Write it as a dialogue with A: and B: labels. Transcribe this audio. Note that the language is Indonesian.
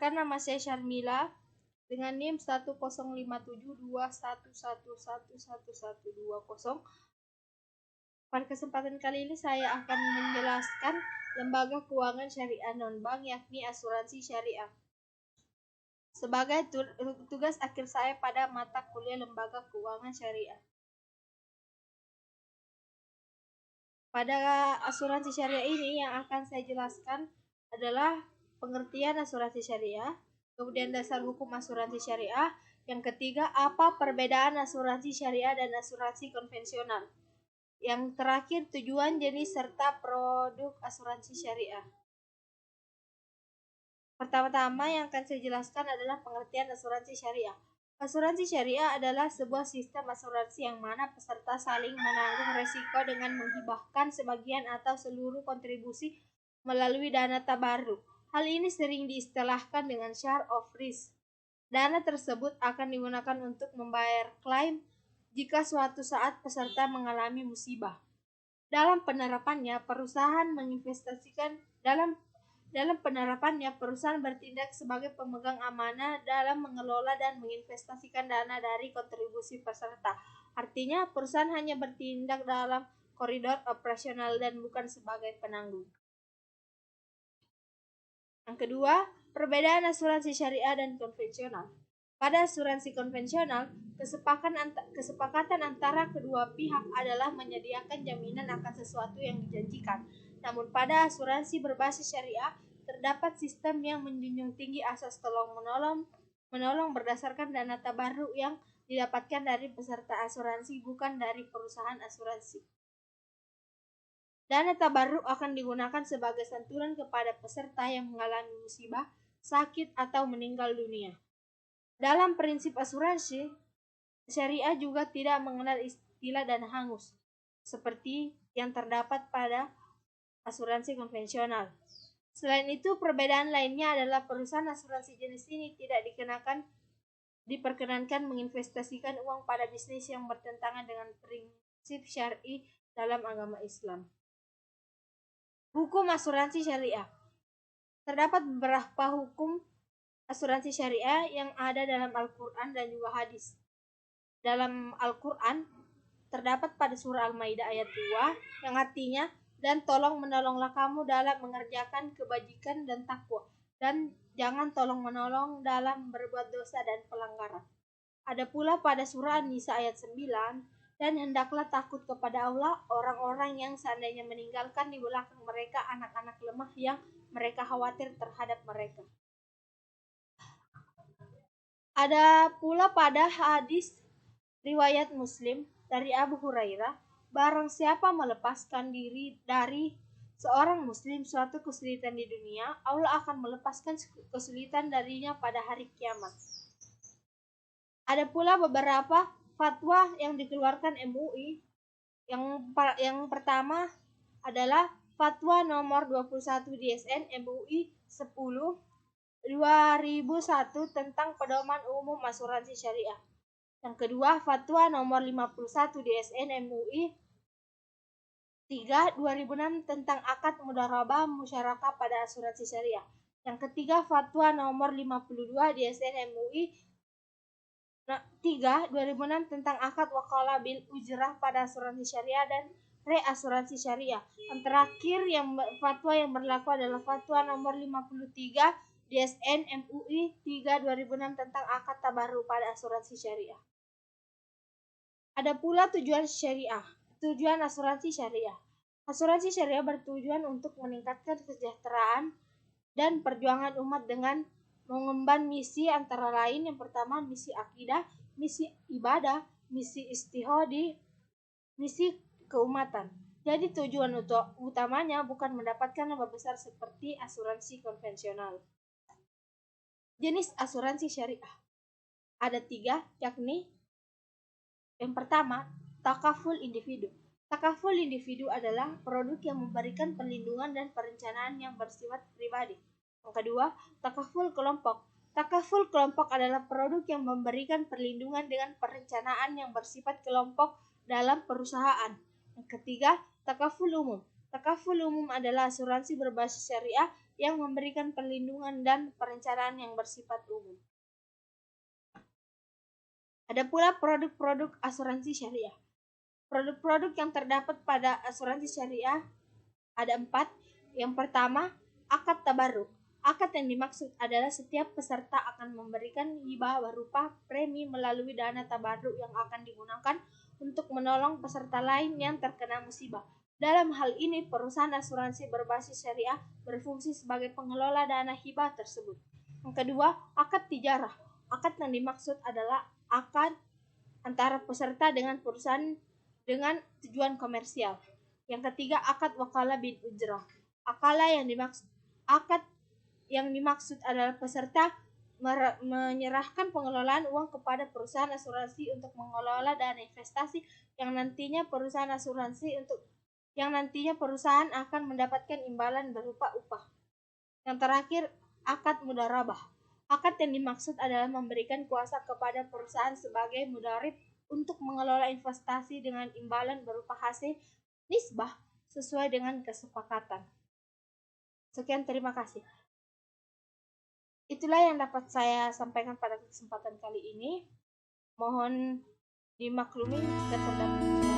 A: Perkenalkan, nama saya Syarmila dengan NIM 1057211111120. Pada kesempatan kali ini saya akan menjelaskan lembaga keuangan syariah non-bank, yakni asuransi syariah. Sebagai tugas akhir saya pada mata kuliah lembaga keuangan syariah. Pada asuransi syariah ini yang akan saya jelaskan adalah pengertian asuransi syariah, kemudian dasar hukum asuransi syariah, yang ketiga apa perbedaan asuransi syariah dan asuransi konvensional, yang terakhir tujuan, jenis, serta produk asuransi syariah. Pertama-tama yang akan saya jelaskan adalah pengertian asuransi syariah. Asuransi syariah adalah sebuah sistem asuransi yang mana peserta saling menanggung resiko dengan menghibahkan sebagian atau seluruh kontribusi melalui dana tabarruk. Hal ini sering diistilahkan dengan share of risk. Dana tersebut akan digunakan untuk membayar klaim jika suatu saat peserta mengalami musibah. Dalam penerapannya, perusahaan bertindak sebagai pemegang amanah dalam mengelola dan menginvestasikan dana dari kontribusi peserta. Artinya, perusahaan hanya bertindak dalam koridor operasional dan bukan sebagai penanggung. Yang kedua, perbedaan asuransi syariah dan konvensional. Pada asuransi konvensional, kesepakatan antara kedua pihak adalah menyediakan jaminan akan sesuatu yang dijanjikan. Namun pada asuransi berbasis syariah, terdapat sistem yang menjunjung tinggi asas tolong-menolong berdasarkan dana tabarruk yang didapatkan dari peserta asuransi, bukan dari perusahaan asuransi. Dana tabarruk akan digunakan sebagai santunan kepada peserta yang mengalami musibah, sakit, atau meninggal dunia. Dalam prinsip asuransi, syariah juga tidak mengenal istilah dana hangus, seperti yang terdapat pada asuransi konvensional. Selain itu, perbedaan lainnya adalah perusahaan asuransi jenis ini tidak diperkenankan menginvestasikan uang pada bisnis yang bertentangan dengan prinsip syar'i dalam agama Islam. Hukum asuransi syariah. Terdapat beberapa hukum asuransi syariah yang ada dalam Al-Quran dan juga hadis. Dalam Al-Quran, terdapat pada surah Al-Maidah ayat 2, yang artinya, dan tolong-menolonglah kamu dalam mengerjakan kebajikan dan takwa, dan jangan tolong-menolong dalam berbuat dosa dan pelanggaran. Ada pula pada surah An-Nisa ayat 9, dan hendaklah takut kepada Allah orang-orang yang seandainya meninggalkan di belakang mereka anak-anak lemah yang mereka khawatir terhadap mereka. Ada pula pada hadis riwayat Muslim dari Abu Hurairah, barang siapa melepaskan diri dari seorang muslim suatu kesulitan di dunia, Allah akan melepaskan kesulitan darinya pada hari kiamat. Ada pula beberapa fatwa yang dikeluarkan MUI. Yang pertama adalah fatwa nomor 21 DSN MUI 10 2001 tentang pedoman umum asuransi syariah. Yang kedua, fatwa nomor 51 DSN MUI 3 2006 tentang akad mudharabah musyarakah pada asuransi syariah. Yang ketiga, fatwa nomor 52 DSN MUI 3 2006 tentang akad wakalah bil ujrah pada asuransi syariah dan reasuransi syariah. Yang terakhir, fatwa yang berlaku adalah fatwa nomor 53 DSN MUI 3 2006 tentang akad tabarruk pada asuransi syariah. Ada pula tujuan asuransi syariah. Asuransi syariah bertujuan untuk meningkatkan kesejahteraan dan perjuangan umat dengan mengemban misi antara lain yang pertama misi akidah, misi ibadah, misi istihadi, misi keumatan. Jadi tujuan utamanya bukan mendapatkan laba besar seperti asuransi konvensional. Jenis asuransi syariah ada 3, yakni yang pertama, takaful individu. Takaful individu adalah produk yang memberikan perlindungan dan perencanaan yang bersifat pribadi. Yang kedua, takaful kelompok. Takaful kelompok adalah produk yang memberikan perlindungan dengan perencanaan yang bersifat kelompok dalam perusahaan. Yang ketiga, takaful umum. Takaful umum adalah asuransi berbasis syariah yang memberikan perlindungan dan perencanaan yang bersifat umum. Ada pula produk-produk asuransi syariah. Produk-produk yang terdapat pada asuransi syariah ada 4. Yang pertama, akad tabarruk. Akad yang dimaksud adalah setiap peserta akan memberikan hibah berupa premi melalui dana tabarruk yang akan digunakan untuk menolong peserta lain yang terkena musibah. Dalam hal ini, perusahaan asuransi berbasis syariah berfungsi sebagai pengelola dana hibah tersebut. Yang kedua, akad tijarah. Akad yang dimaksud adalah akad antara peserta dengan perusahaan dengan tujuan komersial. Yang ketiga, akad wakalah bil ujrah. Akad yang dimaksud adalah peserta menyerahkan pengelolaan uang kepada perusahaan asuransi untuk mengelola dana investasi yang nantinya perusahaan akan mendapatkan imbalan berupa upah. Yang terakhir, akad mudarabah. Akad yang dimaksud adalah memberikan kuasa kepada perusahaan sebagai mudarib untuk mengelola investasi dengan imbalan berupa hasil nisbah sesuai dengan kesepakatan. Sekian, terima kasih. Itulah yang dapat saya sampaikan pada kesempatan kali ini. Mohon dimaklumi keterlambatan.